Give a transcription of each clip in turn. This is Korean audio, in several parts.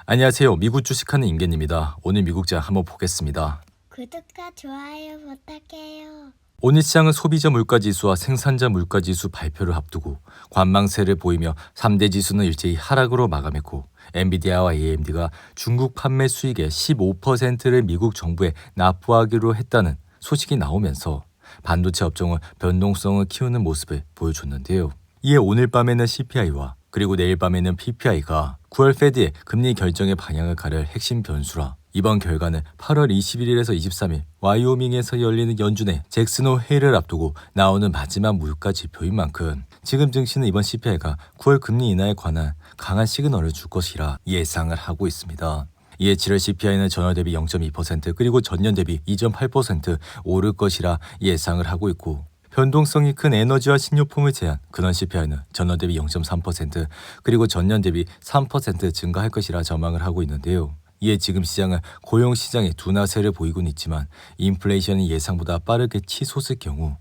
안녕하세요. 미국 주식하는 임계입니다. 오늘 미국장 한번 보겠습니다. 구독과 좋아요 부탁해요. 오늘 시장은 소비자 물가지수와 생산자 물가지수 발표를 앞두고 관망세를 보이며 3대 지수는 일제히 하락으로 마감했고 엔비디아와 AMD가 중국 판매 수익의 15%를 미국 정부에 납부하기로 했다는 소식이 나오면서 반도체 업종은 변동성을 키우는 모습을 보여줬는데요. 이에 오늘 밤에는 CPI와 그리고 내일 밤에는 PPI가 9월 페드의 금리 결정의 방향을 가릴 핵심 변수라 이번 결과는 8월 21일에서 23일 와이오밍에서 열리는 연준의 잭슨 홀 회의를 앞두고 나오는 마지막 물가 지표인 만큼 지금 증시는 이번 CPI가 9월 금리 인하에 관한 강한 시그널을 줄 것이라 예상을 하고 있습니다. 이에 7월 CPI는 전월 대비 0.2% 그리고 전년 대비 2.8% 오를 것이라 예상을 하고 있고 변동성이 큰 에너지와 식료품을 제한 근원 CPI는 전월 대비 0.3% 그리고 전년 대비 3% 증가할 것이라 전망을 하고 있는데요. 이에 지금 시장은 고용 시장의 둔화세를 보이곤 있지만 인플레이션이 예상보다 빠르게 치솟을 경우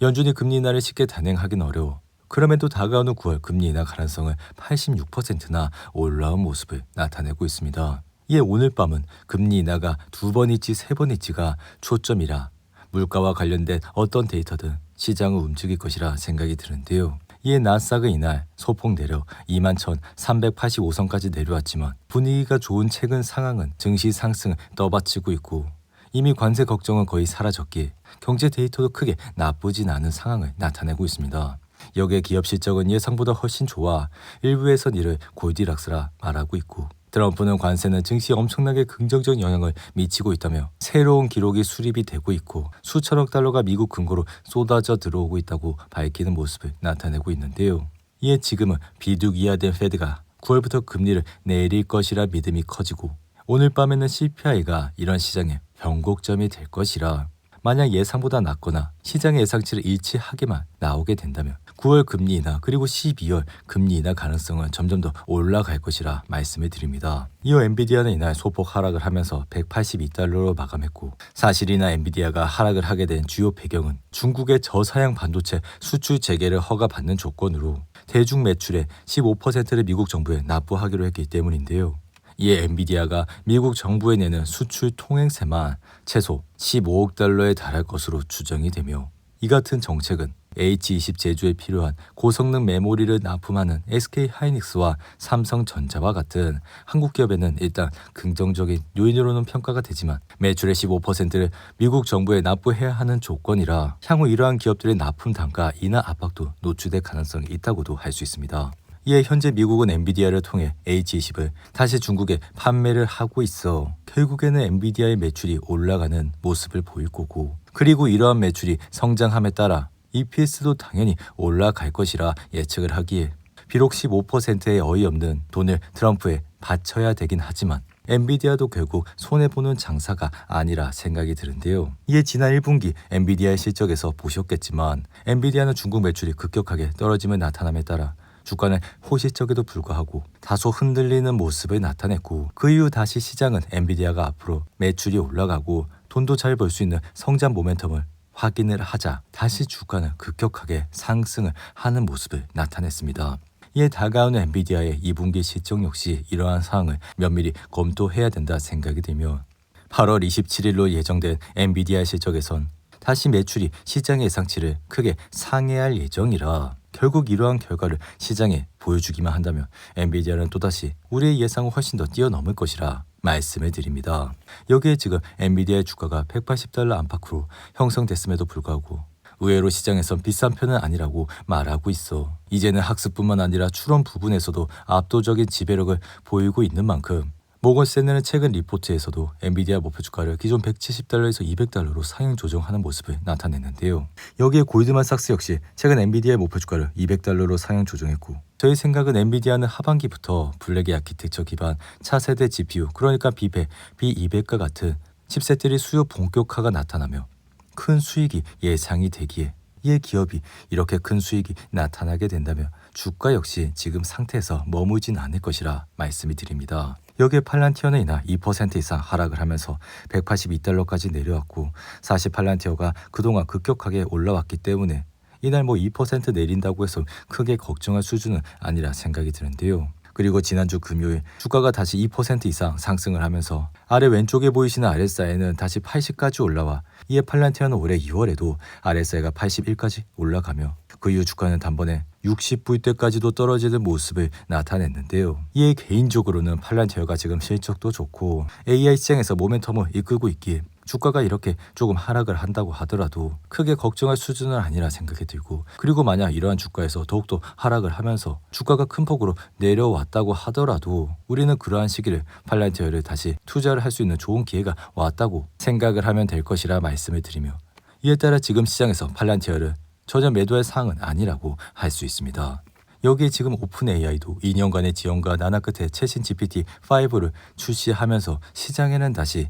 연준이 금리 인하를 쉽게 단행하긴 어려워 그럼에도 다가오는 9월 금리 인하 가능성은 86%나 올라온 모습을 나타내고 있습니다. 이에 오늘 밤은 금리 인하가 2번일지 3번일지가 초점이라 물가와 관련된 어떤 데이터든 시장을 움직일 것이라 생각이 드는데요. 이에 나스닥은 이날 소폭 내려 21,385선까지 내려왔지만 분위기가 좋은 최근 상황은 증시 상승을 떠받치고 있고 이미 관세 걱정은 거의 사라졌기에 경제 데이터도 크게 나쁘진 않은 상황을 나타내고 있습니다. 여기에 기업 실적은 예상보다 훨씬 좋아 일부에선 이를 골디락스라 말하고 있고 트럼프는 관세는 증시에 엄청나게 긍정적 영향을 미치고 있다며 새로운 기록이 수립이 되고 있고 수천억 달러가 미국 금고로 쏟아져 들어오고 있다고 밝히는 모습을 나타내고 있는데요. 이에 지금은 비둘 이하된 페드가 9월부터 금리를 내릴 것이라 믿음이 커지고 오늘 밤에는 CPI가 이런 시장의 변곡점이 될 것이라 만약 예상보다 낮거나 시장의 예상치를 일치하게만 나오게 된다면 9월 금리 인하 그리고 12월 금리 인하 가능성은 점점 더 올라갈 것이라 말씀을 드립니다. 이후 엔비디아는 이날 소폭 하락을 하면서 182달러로 마감했고 사실 이날 엔비디아가 하락을 하게 된 주요 배경은 중국의 저사양 반도체 수출 재개를 허가받는 조건으로 대중 매출의 15%를 미국 정부에 납부하기로 했기 때문인데요. 이에 엔비디아가 미국 정부에 내는 수출 통행세만 최소 15억 달러에 달할 것으로 추정이 되며 이 같은 정책은 H20 제조에 필요한 고성능 메모리를 납품하는 SK하이닉스와 삼성전자와 같은 한국 기업에는 일단 긍정적인 요인으로는 평가가 되지만 매출의 15%를 미국 정부에 납부해야 하는 조건이라 향후 이러한 기업들의 납품 단가 인하 압박도 노출될 가능성이 있다고도 할 수 있습니다. 이에 현재 미국은 엔비디아를 통해 H20을 다시 중국에 판매를 하고 있어 결국에는 엔비디아의 매출이 올라가는 모습을 보일 거고 그리고 이러한 매출이 성장함에 따라 EPS도 당연히 올라갈 것이라 예측을 하기에 비록 15%의 어이없는 돈을 트럼프에 바쳐야 되긴 하지만 엔비디아도 결국 손해보는 장사가 아니라 생각이 드는데요. 이에 지난 1분기 엔비디아의 실적에서 보셨겠지만 엔비디아는 중국 매출이 급격하게 떨어짐을 나타남에 따라 주가는 호시적에도 불구하고 다소 흔들리는 모습을 나타냈고 그 이후 다시 시장은 엔비디아가 앞으로 매출이 올라가고 돈도 잘 벌 수 있는 성장 모멘텀을 확인을 하자 다시 주가는 급격하게 상승을 하는 모습을 나타냈습니다. 이에 다가오는 엔비디아의 2분기 실적 역시 이러한 사항을 면밀히 검토해야 된다 생각이 들며 8월 27일로 예정된 엔비디아 실적에선 다시 매출이 시장의 예상치를 크게 상회할 예정이라 결국 이러한 결과를 시장에 보여주기만 한다면 엔비디아는 또다시 우리의 예상을 훨씬 더 뛰어넘을 것이라 말씀을 드립니다. 여기에 지금 엔비디아의 주가가 180달러 안팎으로 형성됐음에도 불구하고 의외로 시장에선 비싼 편은 아니라고 말하고 있어. 이제는 학습뿐만 아니라 추론 부분에서도 압도적인 지배력을 보이고 있는 만큼 모건스탠리는 최근 리포트에서도 엔비디아 목표 주가를 기존 170달러에서 200달러로 상향 조정하는 모습을 나타냈는데요. 여기에 골드만삭스 역시 최근 엔비디아의 목표 주가를 200달러로 상향 조정했고 저희 생각은 엔비디아는 하반기부터 블랙의 아키텍처 기반 차세대 GPU 그러니까 B100, B200과 같은 칩셋들이 수요 본격화가 나타나며 큰 수익이 예상이 되기에 이에 기업이 이렇게 큰 수익이 나타나게 된다면 주가 역시 지금 상태에서 머물진 않을 것이라 말씀을 드립니다. 여기에 팔란티어는 이날 2% 이상 하락을 하면서 182달러까지 내려왔고 사실 팔란티어가 그동안 급격하게 올라왔기 때문에 이날 2% 내린다고 해서 크게 걱정할 수준은 아니라 생각이 드는데요. 그리고 지난주 금요일 주가가 다시 2% 이상 상승을 하면서 아래 왼쪽에 보이시는 RSI는 다시 80까지 올라와 이에 팔란티어는 올해 2월에도 RSI가 81까지 올라가며 그 이후 주가는 단번에 60불대까지도 떨어지는 모습을 나타냈는데요. 이에 개인적으로는 팔란티어가 지금 실적도 좋고 AI 시장에서 모멘텀을 이끌고 있기에 주가가 이렇게 조금 하락을 한다고 하더라도 크게 걱정할 수준은 아니라 생각이 들고, 그리고 만약 이러한 주가에서 더욱더 하락을 하면서 주가가 큰 폭으로 내려왔다고 하더라도 우리는 그러한 시기를 팔란티어를 다시 투자를 할 수 있는 좋은 기회가 왔다고 생각을 하면 될 것이라 말씀을 드리며, 이에 따라 지금 시장에서 팔란티어를 전혀 매도할 사항은 아니라고 할 수 있습니다. 여기에 지금 오픈 AI도 2년간의 지연과 나나 끝에 최신 GPT-5를 출시하면서 시장에는 다시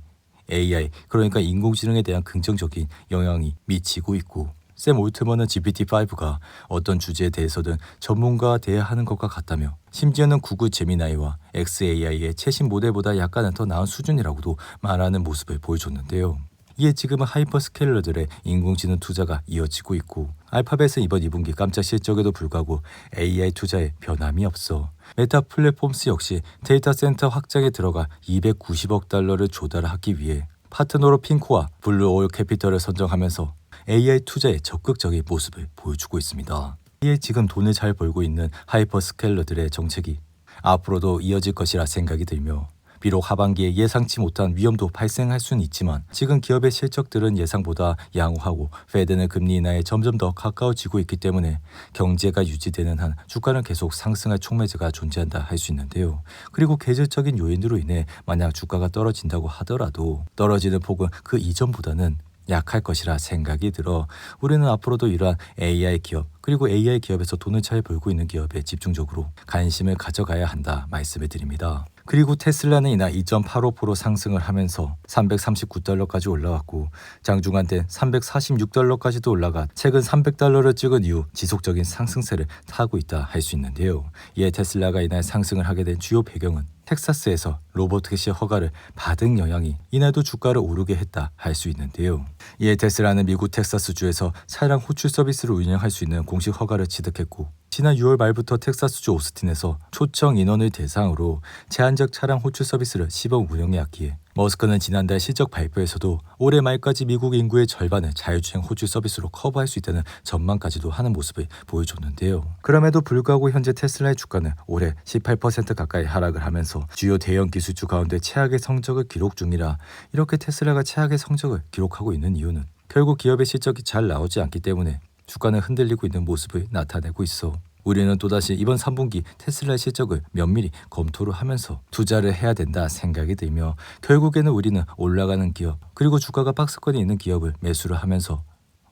AI, 그러니까 인공지능에 대한 긍정적인 영향이 미치고 있고, 샘 올트먼은 GPT-5가 어떤 주제에 대해서든 전문가가 돼야 하는 것과 같다며, 심지어는 구글 제미나이와 XAI의 최신 모델보다 약간은 더 나은 수준이라고도 말하는 모습을 보여줬는데요. 이에 지금은 하이퍼스케일러들의 인공지능 투자가 이어지고 있고, 알파벳은 이번 2분기 깜짝 실적에도 불구하고 AI 투자에 변함이 없어 메타 플랫폼스 역시 데이터 센터 확장에 들어가 290억 달러를 조달하기 위해 파트너로 핑코와 블루오일 캐피털을 선정하면서 AI 투자에 적극적인 모습을 보여주고 있습니다. 이에 지금 돈을 잘 벌고 있는 하이퍼스케일러들의 정책이 앞으로도 이어질 것이라 생각이 들며, 비록 하반기에 예상치 못한 위험도 발생할 수는 있지만 지금 기업의 실적들은 예상보다 양호하고 페드는 금리 인하에 점점 더 가까워지고 있기 때문에 경제가 유지되는 한 주가는 계속 상승할 촉매제가 존재한다 할 수 있는데요. 그리고 계절적인 요인으로 인해 만약 주가가 떨어진다고 하더라도 떨어지는 폭은 그 이전보다는 약할 것이라 생각이 들어 우리는 앞으로도 이러한 AI 기업, 그리고 AI 기업에서 돈을 잘 벌고 있는 기업에 집중적으로 관심을 가져가야 한다 말씀을 드립니다. 그리고 테슬라는 이날 2.85% 상승을 하면서 339달러까지 올라왔고, 장중한 때 346달러까지도 올라가 최근 300달러를 찍은 이후 지속적인 상승세를 타고 있다 할 수 있는데요. 이에 테슬라가 이날 상승을 하게 된 주요 배경은 텍사스에서 로보택시 허가를 받은 영향이 이날도 주가를 오르게 했다 할 수 있는데요. 이에 테슬라는 미국 텍사스주에서 차량 호출 서비스를 운영할 수 있는 공식 허가를 취득했고, 지난 6월 말부터 텍사스주 오스틴에서 초청 인원을 대상으로 제한적 차량 호출 서비스를 시범 운영해왔기에 머스크는 지난달 실적 발표에서도 올해 말까지 미국 인구의 절반을 자율주행 호출 서비스로 커버할 수 있다는 전망까지도 하는 모습을 보여줬는데요. 그럼에도 불구하고 현재 테슬라의 주가는 올해 18% 가까이 하락을 하면서 주요 대형 기술주 가운데 최악의 성적을 기록 중이라, 이렇게 테슬라가 최악의 성적을 기록하고 있는 이유는 결국 기업의 실적이 잘 나오지 않기 때문에 주가는 흔들리고 있는 모습을 나타내고 있어 우리는 또다시 이번 3분기 테슬라의 실적을 면밀히 검토를 하면서 투자를 해야 된다 생각이 들며, 결국에는 우리는 올라가는 기업, 그리고 주가가 박스권에 있는 기업을 매수를 하면서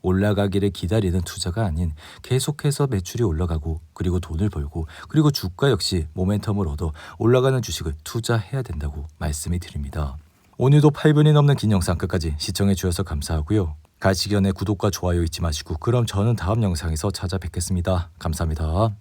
올라가기를 기다리는 투자가 아닌 계속해서 매출이 올라가고 그리고 돈을 벌고 그리고 주가 역시 모멘텀을 얻어 올라가는 주식을 투자해야 된다고 말씀을 드립니다. 오늘도 8분이 넘는 긴 영상 끝까지 시청해 주셔서 감사하고요. 가시기 전에 구독과 좋아요 잊지 마시고, 그럼 저는 다음 영상에서 찾아뵙겠습니다. 감사합니다.